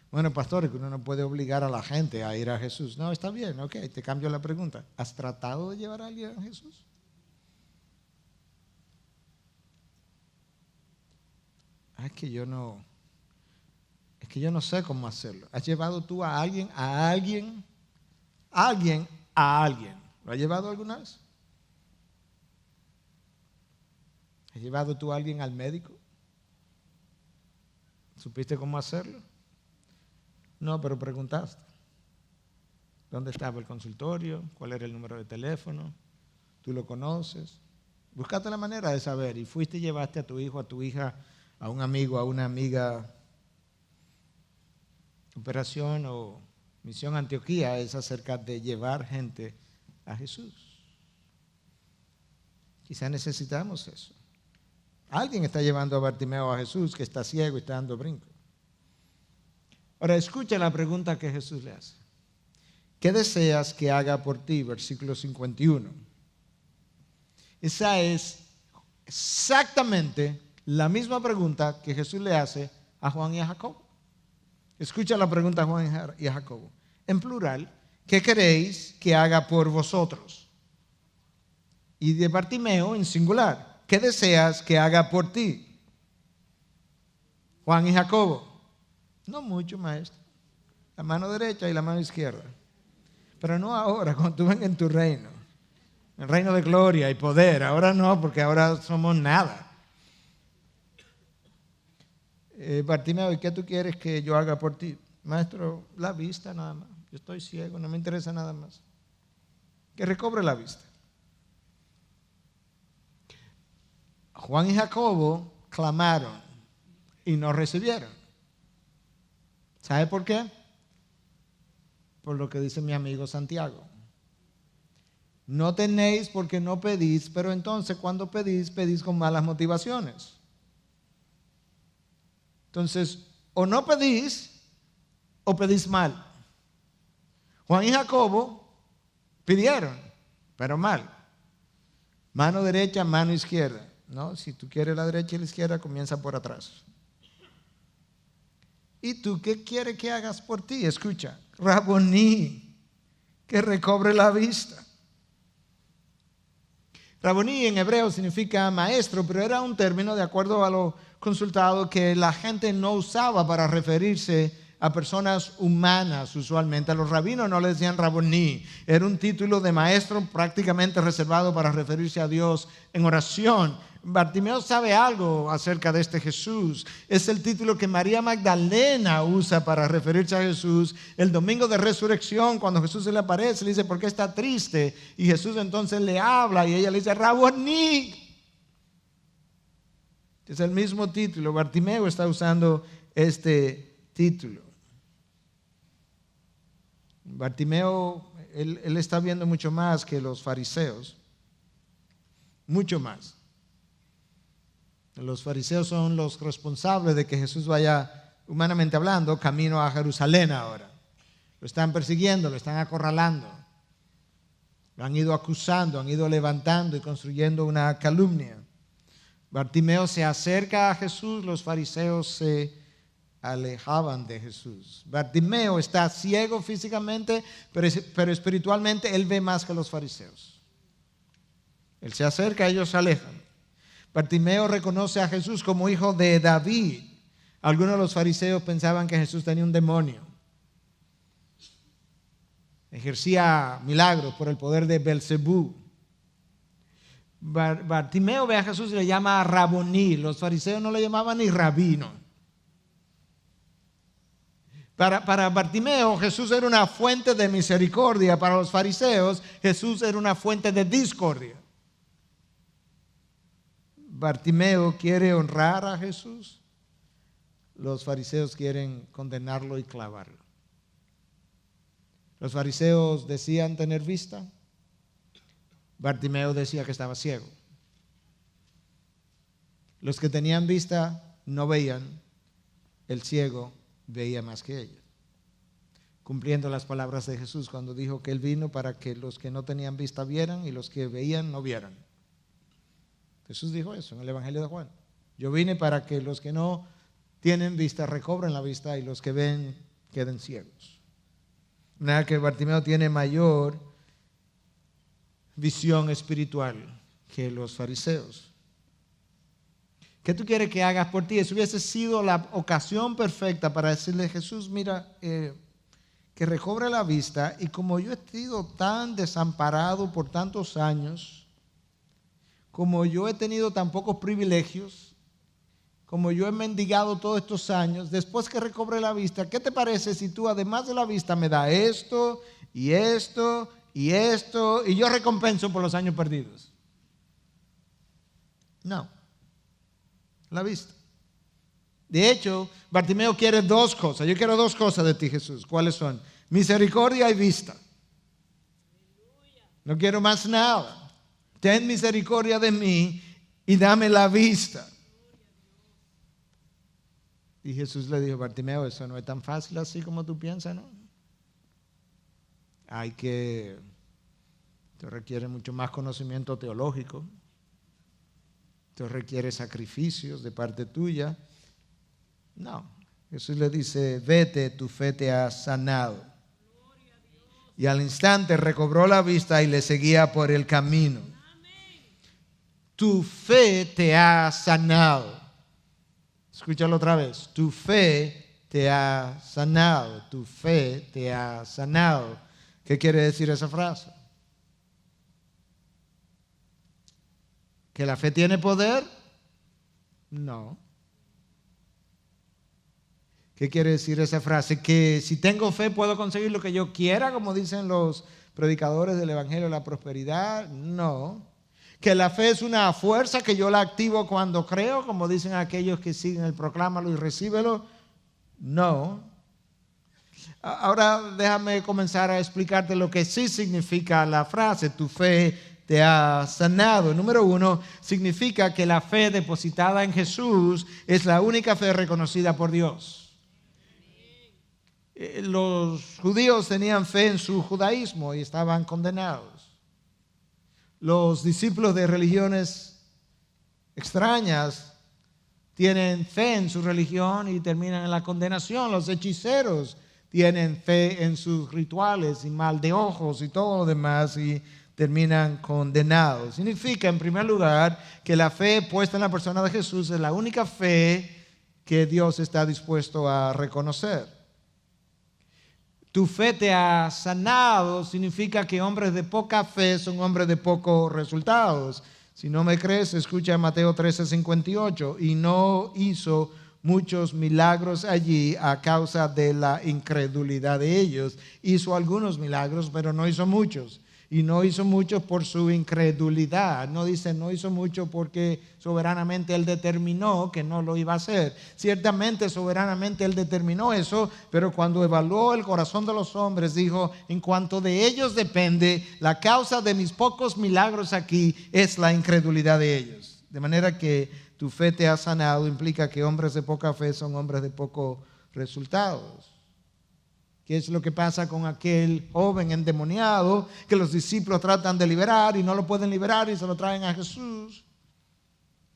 S1: Bueno, pastor, que uno no puede obligar a la gente a ir a Jesús. No, está bien, ok, te cambio la pregunta. ¿Has tratado de llevar a alguien a Jesús? Es que yo no sé cómo hacerlo. ¿Has llevado tú a alguien? ¿Lo has llevado alguna vez? ¿Has llevado tú a alguien al médico? ¿Supiste cómo hacerlo? No, pero preguntaste. ¿Dónde estaba el consultorio? ¿Cuál era el número de teléfono? ¿Tú lo conoces? Buscaste la manera de saber y fuiste y llevaste a tu hijo, a tu hija, a un amigo, a una amiga. Operación o Misión Antioquía es acerca de llevar gente a Jesús. Quizá necesitamos eso. Alguien está llevando a Bartimeo a Jesús que está ciego y está dando brinco. Ahora escucha la pregunta que Jesús le hace. ¿Qué deseas que haga por ti? Versículo 51. Esa es exactamente la misma pregunta que Jesús le hace a Juan y a Jacobo. Escucha la pregunta a Juan y a Jacobo. En plural, ¿qué queréis que haga por vosotros? Y de Bartimeo en singular, ¿qué deseas que haga por ti? Juan y Jacobo. No mucho, maestro. La mano derecha y la mano izquierda. Pero no ahora, cuando tú vengas en tu reino. El reino de gloria y poder. Ahora no, porque ahora somos nada. Bartimeo, ¿y qué tú quieres que yo haga por ti? Maestro, la vista nada más. Yo estoy ciego, no me interesa nada más. Que recobre la vista. Juan y Jacobo clamaron y no recibieron. ¿Sabe por qué? Por lo que dice mi amigo Santiago. No tenéis porque no pedís, pero entonces cuando pedís, pedís con malas motivaciones. Entonces, o no pedís o pedís mal. Juan y Jacobo pidieron, pero mal. Mano derecha, mano izquierda. No, si tú quieres la derecha y la izquierda, comienza por atrás. ¿Y tú qué quieres que hagas por ti? Escucha, Raboní, que recobre la vista. Raboní en hebreo significa maestro, pero era un término, de acuerdo a lo consultado, que la gente no usaba para referirse a personas humanas usualmente. A los rabinos no les decían Raboní. Era un título de maestro prácticamente reservado para referirse a Dios en oración. Bartimeo sabe algo acerca de este Jesús. Es el título que María Magdalena usa para referirse a Jesús. El domingo de resurrección, cuando Jesús se le aparece, le dice, ¿por qué está triste? Y Jesús entonces le habla y ella le dice, Rabboni. Es el mismo título. Bartimeo está usando este título. Bartimeo, él está viendo mucho más que los fariseos. Mucho más. Los fariseos son los responsables de que Jesús vaya, humanamente hablando, camino a Jerusalén ahora. Lo están persiguiendo, lo están acorralando. Lo han ido acusando, han ido levantando y construyendo una calumnia. Bartimeo se acerca a Jesús, los fariseos se alejaban de Jesús. Bartimeo está ciego físicamente, pero espiritualmente él ve más que los fariseos. Él se acerca, ellos se alejan. Bartimeo reconoce a Jesús como hijo de David. Algunos de los fariseos pensaban que Jesús tenía un demonio. Ejercía milagros por el poder de Belcebú. Bartimeo ve a Jesús y le llama Rabboni. Los fariseos no le llamaban ni rabino. Para Bartimeo, Jesús era una fuente de misericordia. Para los fariseos, Jesús era una fuente de discordia. Bartimeo quiere honrar a Jesús. Los fariseos quieren condenarlo y clavarlo. Los fariseos decían tener vista. Bartimeo decía que estaba ciego. Los que tenían vista no veían. El ciego veía más que ellos. Cumpliendo las palabras de Jesús cuando dijo que Él vino para que los que no tenían vista vieran y los que veían no vieran. Jesús dijo eso en el Evangelio de Juan. Yo vine para que los que no tienen vista recobren la vista y los que ven queden ciegos. Nada, que Bartimeo tiene mayor visión espiritual que los fariseos. ¿Qué tú quieres que hagas por ti? Eso hubiese sido la ocasión perfecta para decirle, Jesús, mira, que recobre la vista, y como yo he sido tan desamparado por tantos años, como yo he tenido tan pocos privilegios, como yo he mendigado todos estos años, después que recobre la vista, ¿qué te parece si tú además de la vista me das esto y esto y esto y yo recompenso por los años perdidos? No, la vista. De hecho, Bartimeo quiere dos cosas. Yo quiero dos cosas de ti, Jesús. ¿Cuáles son? Misericordia y vista. No quiero más nada. Ten misericordia de mí y dame la vista. Y Jesús le dijo, Bartimeo, eso no es tan fácil así como tú piensas, ¿no? Esto requiere mucho más conocimiento teológico. Esto requiere sacrificios de parte tuya. No, Jesús le dice, vete, tu fe te ha sanado. Y al instante recobró la vista y le seguía por el camino. Tu fe te ha sanado. Escúchalo otra vez. Tu fe te ha sanado. Tu fe te ha sanado. ¿Qué quiere decir esa frase? ¿Que la fe tiene poder? No. ¿Qué quiere decir esa frase? ¿Que si tengo fe puedo conseguir lo que yo quiera, como dicen los predicadores del Evangelio de la Prosperidad? No. ¿Que la fe es una fuerza que yo la activo cuando creo, como dicen aquellos que siguen el proclámalo y recíbelo? No. Ahora déjame comenzar a explicarte lo que sí significa la frase, tu fe te ha sanado. Número uno, significa que la fe depositada en Jesús es la única fe reconocida por Dios. Los judíos tenían fe en su judaísmo y estaban condenados. Los discípulos de religiones extrañas tienen fe en su religión y terminan en la condenación. Los hechiceros tienen fe en sus rituales y mal de ojos y todo lo demás y terminan condenados. Significa, en primer lugar, que la fe puesta en la persona de Jesús es la única fe que Dios está dispuesto a reconocer. Tu fe te ha sanado significa que hombres de poca fe son hombres de pocos resultados. Si no me crees, escucha Mateo 13:58. Y no hizo muchos milagros allí a causa de la incredulidad de ellos. Hizo algunos milagros, pero no hizo muchos. Y no hizo mucho por su incredulidad. No dice, no hizo mucho porque soberanamente Él determinó que no lo iba a hacer. Ciertamente, soberanamente Él determinó eso, pero cuando evaluó el corazón de los hombres, dijo, en cuanto de ellos depende, la causa de mis pocos milagros aquí es la incredulidad de ellos. De manera que tu fe te ha sanado, implica que hombres de poca fe son hombres de pocos resultados. ¿Qué es lo que pasa con aquel joven endemoniado que los discípulos tratan de liberar y no lo pueden liberar y se lo traen a Jesús?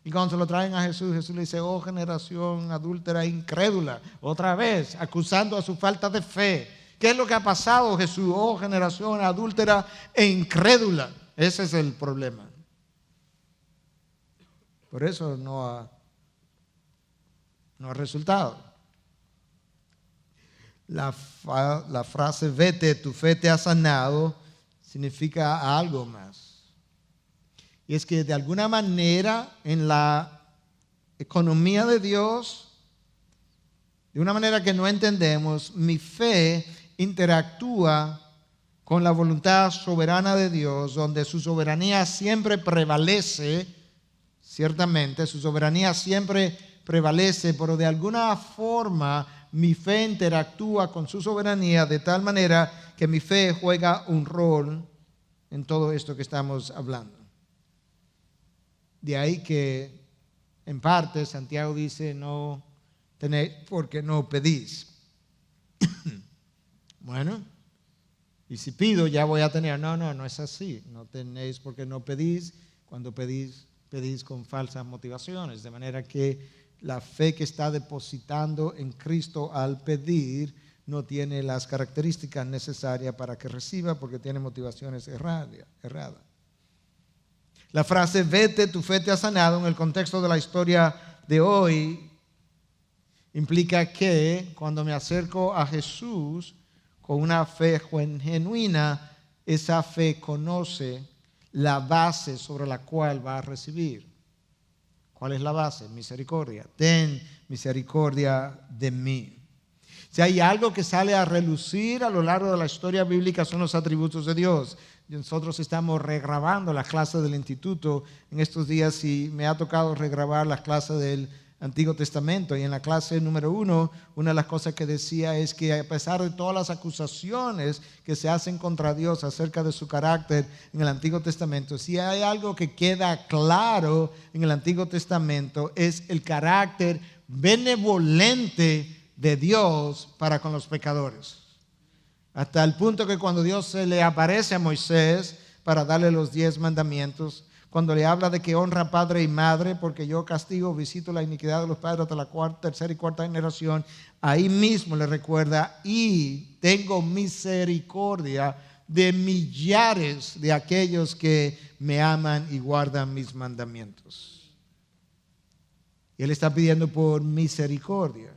S1: Y cuando se lo traen a Jesús, Jesús le dice, oh generación adúltera e incrédula, otra vez acusando a su falta de fe. ¿Qué es lo que ha pasado, Jesús? Oh generación adúltera e incrédula. Ese es el problema. Por eso no ha resultado. La frase vete, tu fe te ha sanado, significa algo más. Y es que de alguna manera en la economía de Dios, de una manera que no entendemos, mi fe interactúa con la voluntad soberana de Dios, donde su soberanía siempre prevalece, ciertamente, su soberanía siempre prevalece, pero de alguna forma mi fe interactúa con su soberanía de tal manera que mi fe juega un rol en todo esto que estamos hablando. De ahí que en parte Santiago dice no tenéis porque no pedís. Bueno, y si pido ya voy a tener. No es así. No tenéis porque no pedís. Cuando pedís con falsas motivaciones, de manera que la fe que está depositando en Cristo al pedir no tiene las características necesarias para que reciba porque tiene motivaciones erradas. La frase vete, tu fe te ha sanado en el contexto de la historia de hoy implica que cuando me acerco a Jesús con una fe genuina, esa fe conoce la base sobre la cual va a recibir. ¿Cuál es la base? Misericordia. Ten misericordia de mí. Si hay algo que sale a relucir a lo largo de la historia bíblica son los atributos de Dios. Nosotros estamos regrabando las clases del instituto en estos días y me ha tocado regrabar las clases del Antiguo Testamento. Y en la clase número 1, una de las cosas que decía es que a pesar de todas las acusaciones que se hacen contra Dios acerca de su carácter en el Antiguo Testamento, si hay algo que queda claro en el Antiguo Testamento es el carácter benevolente de Dios para con los pecadores. Hasta el punto que cuando Dios se le aparece a Moisés para darle los 10 mandamientos, cuando le habla de que honra padre y madre, porque yo castigo, visito la iniquidad de los padres hasta la tercera y cuarta generación, ahí mismo le recuerda, y tengo misericordia de millares de aquellos que me aman y guardan mis mandamientos. Y Él está pidiendo por misericordia.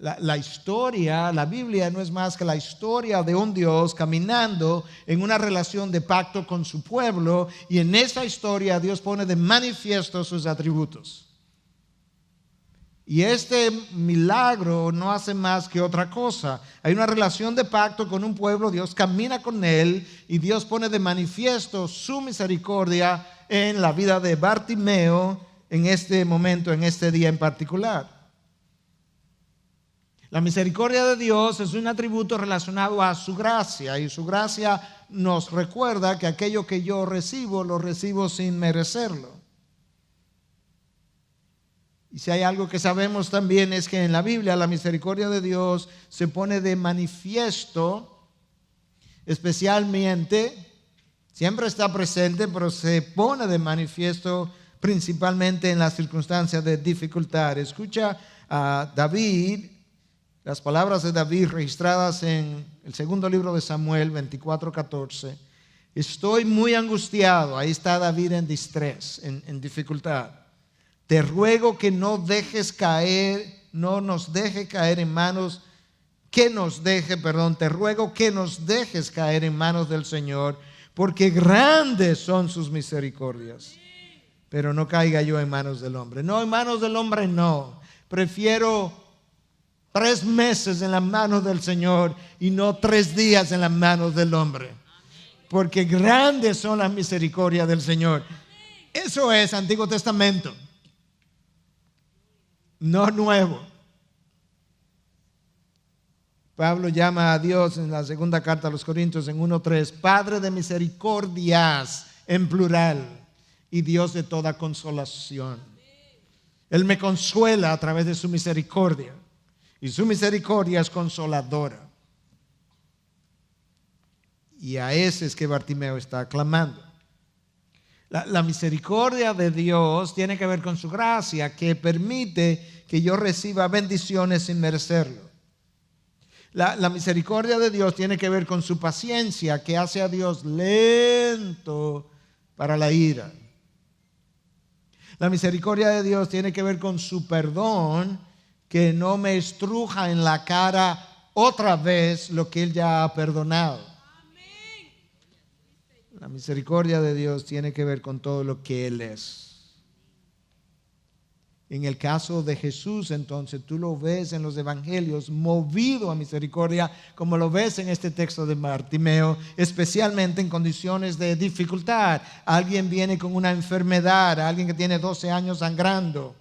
S1: La historia, la Biblia no es más que la historia de un Dios caminando en una relación de pacto con su pueblo, y en esa historia Dios pone de manifiesto sus atributos. Y este milagro no hace más que otra cosa. Hay una relación de pacto con un pueblo, Dios camina con él y Dios pone de manifiesto su misericordia en la vida de Bartimeo en este momento, en este día en particular. La misericordia de Dios es un atributo relacionado a su gracia, y su gracia nos recuerda que aquello que yo recibo, lo recibo sin merecerlo. Y si hay algo que sabemos también es que en la Biblia la misericordia de Dios se pone de manifiesto, especialmente, siempre está presente, pero se pone de manifiesto principalmente en las circunstancias de dificultad. Escucha a David. Las palabras de David registradas en el segundo libro de Samuel 24:14. Estoy muy angustiado. Ahí está David en distress, en dificultad. Te ruego que no nos deje caer en manos, te ruego que nos dejes caer en manos del Señor, porque grandes son sus misericordias. Pero no caiga yo en manos del hombre. No, en manos del hombre no. Prefiero 3 meses en las manos del Señor y no 3 días en las manos del hombre. Porque grandes son las misericordias del Señor. Eso es Antiguo Testamento, no nuevo. Pablo llama a Dios en la segunda carta a los Corintios en 1:3, Padre de misericordias en plural y Dios de toda consolación. Él me consuela a través de su misericordia y su misericordia es consoladora. Y a ese es que Bartimeo está clamando. La misericordia de Dios tiene que ver con su gracia que permite que yo reciba bendiciones sin merecerlo. La misericordia de Dios tiene que ver con su paciencia que hace a Dios lento para la ira. La misericordia de Dios tiene que ver con su perdón que no me estruja en la cara otra vez lo que Él ya ha perdonado. La misericordia de Dios tiene que ver con todo lo que Él es. En el caso de Jesús, entonces, tú lo ves en los evangelios movido a misericordia, como lo ves en este texto de Bartimeo, especialmente en condiciones de dificultad. Alguien viene con una enfermedad, alguien que tiene 12 años sangrando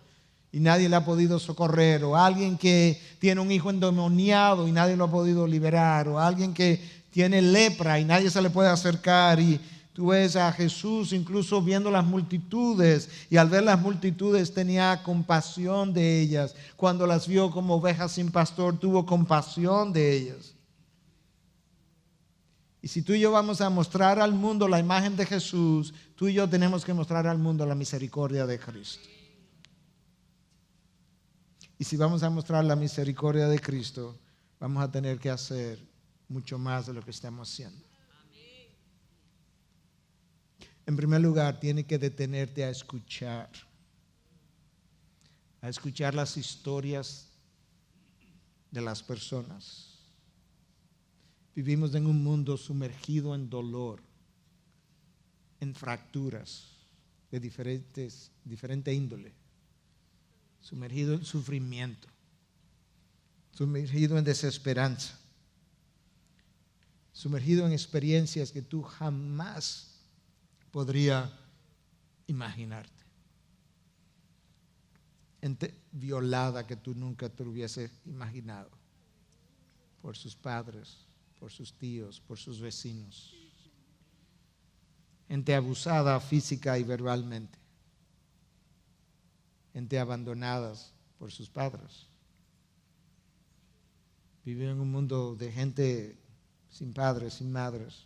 S1: y nadie le ha podido socorrer, o alguien que tiene un hijo endemoniado y nadie lo ha podido liberar, o alguien que tiene lepra y nadie se le puede acercar, y tú ves a Jesús incluso viendo las multitudes, y al ver las multitudes tenía compasión de ellas. Cuando las vio como ovejas sin pastor, tuvo compasión de ellas. Y si tú y yo vamos a mostrar al mundo la imagen de Jesús, tú y yo tenemos que mostrar al mundo la misericordia de Cristo. Y si vamos a mostrar la misericordia de Cristo, vamos a tener que hacer mucho más de lo que estamos haciendo. En primer lugar, tiene que detenerte a escuchar las historias de las personas. Vivimos en un mundo sumergido en dolor, en fracturas de diferente índole, sumergido en sufrimiento, sumergido en desesperanza, sumergido en experiencias que tú jamás podría imaginarte. Gente violada que tú nunca te hubiese imaginado por sus padres, por sus tíos, por sus vecinos. Gente abusada física y verbalmente. Gente abandonadas por sus padres. Vive en un mundo de gente sin padres, sin madres.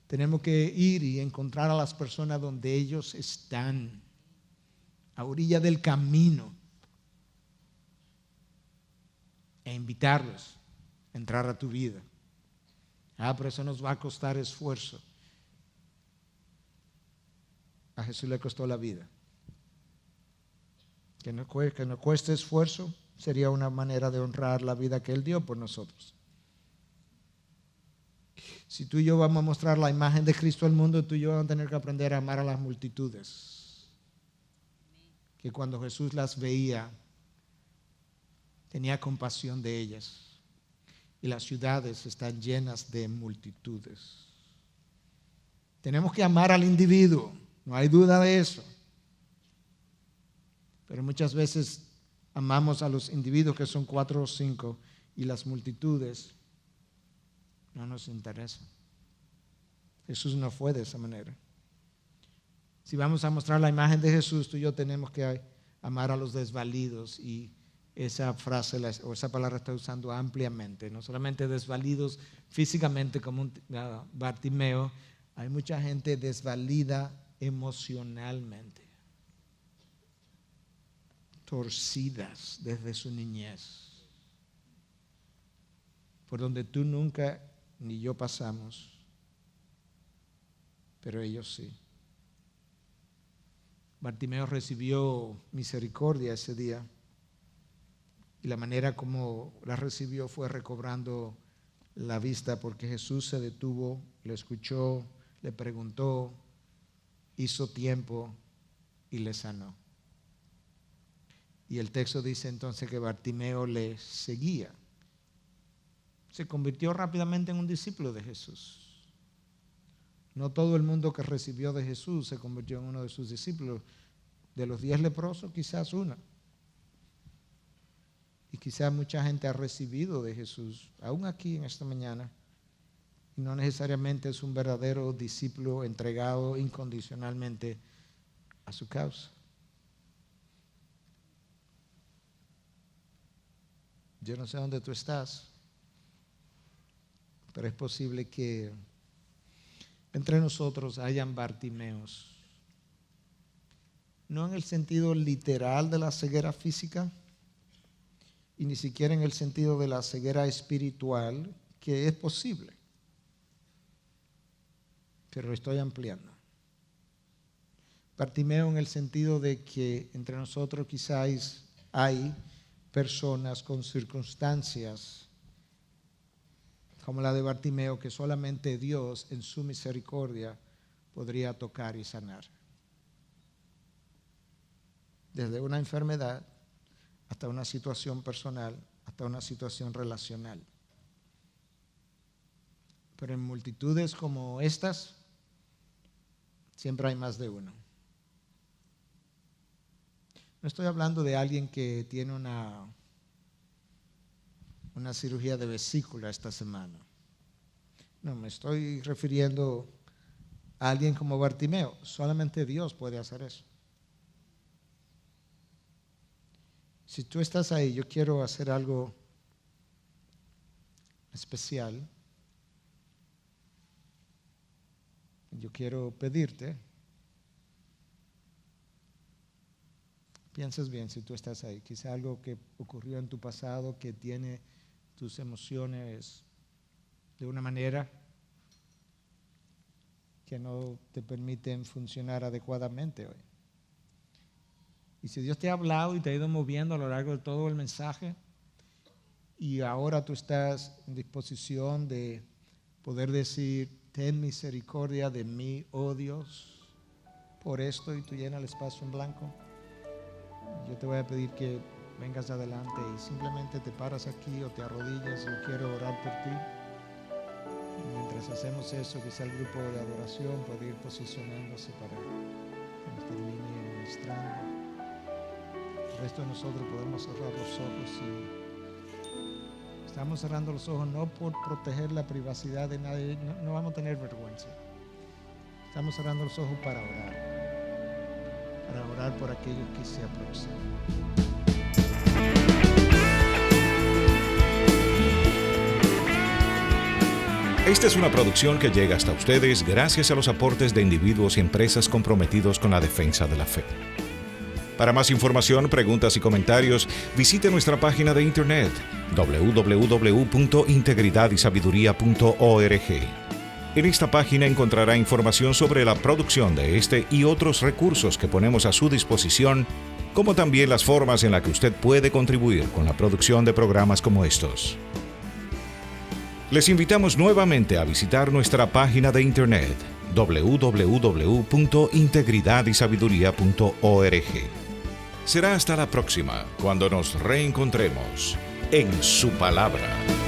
S1: Tenemos que ir y encontrar a las personas donde ellos están, a orilla del camino, e invitarlos a entrar a tu vida. Pero eso nos va a costar esfuerzo. A Jesús le costó la vida. Que no cueste esfuerzo sería una manera de honrar la vida que Él dio por nosotros. Si tú y yo vamos a mostrar la imagen de Cristo al mundo, tú y yo vamos a tener que aprender a amar a las multitudes. Que cuando Jesús las veía, tenía compasión de ellas. Y las ciudades están llenas de multitudes. Tenemos que amar al individuo, no hay duda de eso. Pero muchas veces amamos a los individuos que son 4 o 5 y las multitudes no nos interesan. Jesús no fue de esa manera. Si vamos a mostrar la imagen de Jesús, tú y yo tenemos que amar a los desvalidos, y esa frase o esa palabra está usando ampliamente, no solamente desvalidos físicamente como Bartimeo, hay mucha gente desvalida emocionalmente, torcidas desde su niñez, por donde tú nunca ni yo pasamos, pero ellos sí. Bartimeo recibió misericordia ese día, y la manera como la recibió fue recobrando la vista porque Jesús se detuvo, le escuchó, le preguntó, hizo tiempo y le sanó. Y el texto dice entonces que Bartimeo le seguía. Se convirtió rápidamente en un discípulo de Jesús. No todo el mundo que recibió de Jesús se convirtió en uno de sus discípulos. De los 10 leprosos, quizás uno. Y quizás mucha gente ha recibido de Jesús, aún aquí en esta mañana, y no necesariamente es un verdadero discípulo entregado incondicionalmente a su causa. Yo no sé dónde tú estás, pero es posible que entre nosotros hayan Bartimeos. No en el sentido literal de la ceguera física, y ni siquiera en el sentido de la ceguera espiritual, que es posible. Pero lo estoy ampliando. Bartimeo en el sentido de que entre nosotros quizás hay personas con circunstancias como la de Bartimeo que solamente Dios en su misericordia podría tocar y sanar. Desde una enfermedad hasta una situación personal, hasta una situación relacional. Pero en multitudes como estas, siempre hay más de uno. No estoy hablando de alguien que tiene una cirugía de vesícula esta semana. No, me estoy refiriendo a alguien como Bartimeo. Solamente Dios puede hacer eso. Si tú estás ahí, yo quiero hacer algo especial. Yo quiero pedirte, pienses bien si tú estás ahí, quizá algo que ocurrió en tu pasado que tiene tus emociones de una manera que no te permiten funcionar adecuadamente hoy. Y si Dios te ha hablado y te ha ido moviendo a lo largo de todo el mensaje y ahora tú estás en disposición de poder decir, ten misericordia de mí, oh Dios, por esto, y tú llenas el espacio en blanco, yo te voy a pedir que vengas adelante y simplemente te paras aquí o te arrodillas. Yo quiero orar por ti. Y mientras hacemos eso, quizá el grupo de adoración puede ir posicionándose para que nos termine ministrando. El resto de nosotros podemos cerrar los ojos y estamos cerrando los ojos no por proteger la privacidad de nadie, no vamos a tener vergüenza. Estamos cerrando los ojos para orar por aquellos que se aproximan.
S2: Esta es una producción que llega hasta ustedes gracias a los aportes de individuos y empresas comprometidos con la defensa de la fe. Para más información, preguntas y comentarios, visite nuestra página de internet www.integridadisabiduría.org. En esta página encontrará información sobre la producción de este y otros recursos que ponemos a su disposición, como también las formas en las que usted puede contribuir con la producción de programas como estos. Les invitamos nuevamente a visitar nuestra página de internet www.integridadisabiduría.org. Será hasta la próxima, cuando nos reencontremos en su palabra.